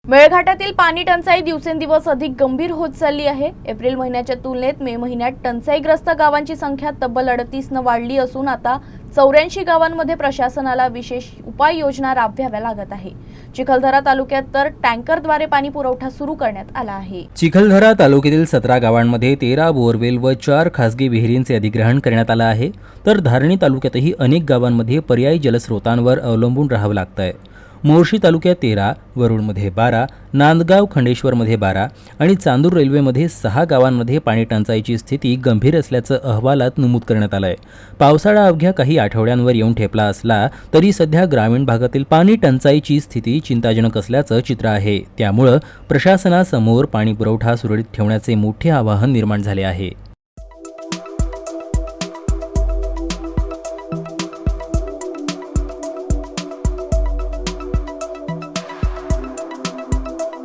मेळघाटातील पाणी टंचाई दिवसेंदिवस अधिक गंभीर होत चालली आहे। एप्रिल महिन्याच्या तुलनेत मे महिन्यात टंचाईग्रस्त गावांची संख्या तब्बल 38 वाढली असून आता 84 गावांमध्ये प्रशासनाला विशेष उपाययोजना राबवाव्या लागत आहे। चिखलदरा तालुक्यात तर टँकरद्वारे पाणी पुरवठा सुरू करण्यात आला आहे। चिखलदरा तालुक्यातील 17 गावांमध्ये 13 बोरवेल व 4 खासगी विहिरींचे अधिग्रहण करण्यात आले आहे, तर धारणी तालुक्यातही अनेक गावांमध्ये पर्यायी जलस्रोतांवर अवलंबून राहावं लागतंय। मोर्शी तालुक्यात 13, वरुडमध्ये 12, नांदगाव खंडेश्वरमध्ये 12 आणि चांदूर रेल्वेमध्ये 6 गावांमध्ये पाणी टंचाईची स्थिती गंभीर असल्याचं अहवालात नमूद करण्यात आलंय। पावसाळा अवघ्या काही आठवड्यांवर येऊन ठेपला असला तरी सध्या ग्रामीण भागातील पाणी टंचाईची स्थिती चिंताजनक असल्याचं चित्र आहे। त्यामुळे प्रशासनासमोर पाणी पुरवठा सुरळीत ठेवण्याचे मोठे आवाहन निर्माण झाले आहे।